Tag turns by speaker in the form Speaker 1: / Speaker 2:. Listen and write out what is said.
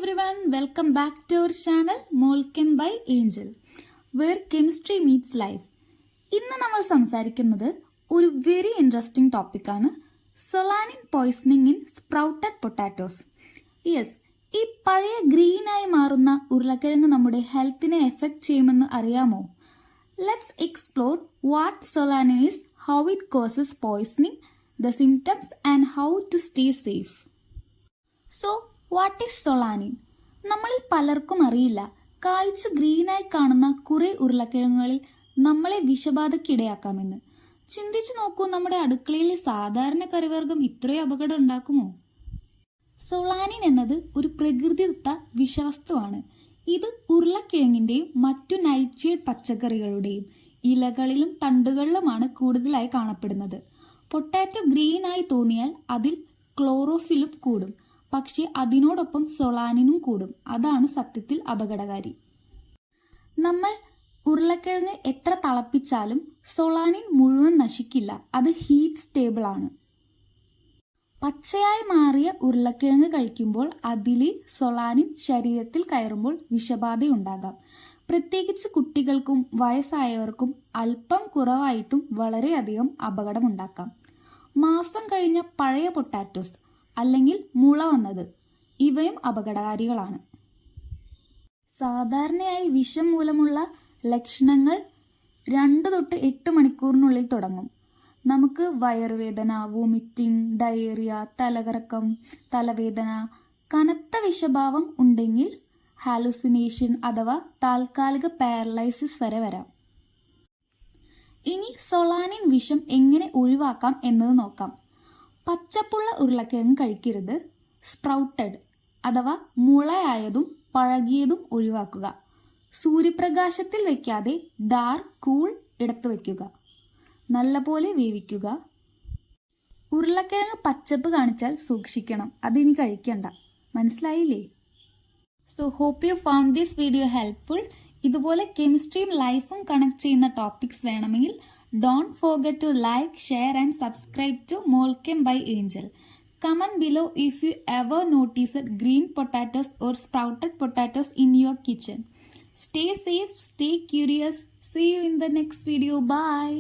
Speaker 1: everyone, welcome back to our channel Molchem by Angel, where chemistry meets life. ഇന്ന് നമ്മൾ സംസാരിക്കുന്നത് ഒരു very interesting ടോപ്പിക്കാണ് solanine poisoning in sprouted potatoes. Yes, ഈ പഴയ ഗ്രീനായി മാറുന്ന ഉരുളക്കിഴങ്ങ് നമ്മുടെ ഹെൽത്തിനെ എഫക്റ്റ് ചെയ്യുമെന്ന് അറിയാമോ? Let's explore what solanine is, how it causes poisoning, the symptoms and how to stay safe. So, what is solanine? നമ്മളിൽ പലർക്കും അറിയില്ല. കായ്ച്ച് ഗ്രീനായി കാണുന്ന കുറെ ഉരുളക്കിഴങ്ങുകളിൽ നമ്മളെ വിഷബാധയ്ക്കിടയാക്കാമെന്ന്. ചിന്തിച്ചു നോക്കൂ, നമ്മുടെ അടുക്കളയിലെ സാധാരണ കറിവർഗം ഇത്രയും അപകടം ഉണ്ടാക്കുമോ? സൊളാനിൻ എന്നത് ഒരു പ്രകൃതിദത്ത വിഷവസ്തുവാണ്. ഇത് ഉരുളക്കിഴങ്ങിന്റെയും മറ്റു നൈറ്റ്ഷെയ്ഡ് പച്ചക്കറികളുടെയും ഇലകളിലും തണ്ടുകളിലുമാണ് കൂടുതലായി കാണപ്പെടുന്നത്. പൊട്ടാറ്റോ ഗ്രീൻ ആയി തോന്നിയാൽ അതിൽ ക്ലോറോഫിലും കൂടും, പക്ഷെ അതിനോടൊപ്പം സൊളാനിനും കൂടും. അതാണ് സത്യത്തിൽ അപകടകാരി. നമ്മൾ ഉരുളക്കിഴങ്ങ് എത്ര തിളപ്പിച്ചാലും സൊളാനിൻ മുഴുവൻ നശിക്കില്ല. അത് ഹീറ്റ് സ്റ്റേബിൾ ആണ്. പച്ചയായി മാറിയ ഉരുളക്കിഴങ്ങ് കഴിക്കുമ്പോൾ അതിലെ സൊളാനിൻ ശരീരത്തിൽ കയറുമ്പോൾ വിഷബാധയുണ്ടാകാം. പ്രത്യേകിച്ച് കുട്ടികൾക്കും വയസ്സായവർക്കും അല്പം കുറവായിട്ടും വളരെയധികം അപകടമുണ്ടാക്കാം. മാസം കഴിഞ്ഞ പഴയ പൊട്ടാറ്റോസ് അല്ലെങ്കിൽ മുള വന്നത്, ഇവയും അപകടകാരികളാണ്. സാധാരണയായി വിഷം മൂലമുള്ള ലക്ഷണങ്ങൾ 2 തൊട്ട് 8 മണിക്കൂറിനുള്ളിൽ തുടങ്ങും. നമുക്ക് വയറുവേദന, വോമിറ്റിംഗ്, ഡയേറിയ, തലകറക്കം, തലവേദന, കനത്ത വിഷഭാവം ഉണ്ടെങ്കിൽ ഹാലുസിനേഷൻ അഥവാ താൽക്കാലിക പാരലൈസിസ് വരെ വരാം. ഇനി സൊളാനിൻ വിഷം എങ്ങനെ ഒഴിവാക്കാം എന്നത് നോക്കാം. പച്ചപ്പുള്ള ഉരുളക്കിഴങ്ങ് കഴിക്കരുത്. സ്പ്രൗട്ടഡ് അഥവാ മുളയായതും പഴകിയതും ഒഴിവാക്കുക. സൂര്യപ്രകാശത്തിൽ വെക്കാതെ ഡാർക്ക് കൂൾ ഇടത്ത് വെക്കുക. നല്ലപോലെ വേവിക്കുക. ഉരുളക്കിഴങ്ങ് പച്ചപ്പ് കാണിച്ചാൽ സൂക്ഷിക്കണം, അതിനി കഴിക്കണ്ട. മനസ്സിലായില്ലേ? So hope you found this video helpful. ഇതുപോലെ കെമിസ്ട്രിയും ലൈഫും കണക്ട് ചെയ്യുന്ന ടോപ്പിക്സ് വേണമെങ്കിൽ don't forget to like, share and subscribe to Molchem by Angel. Comment below if you ever noticed green potatoes or sprouted potatoes in your kitchen. Stay safe, stay curious. See you in the next video. Bye.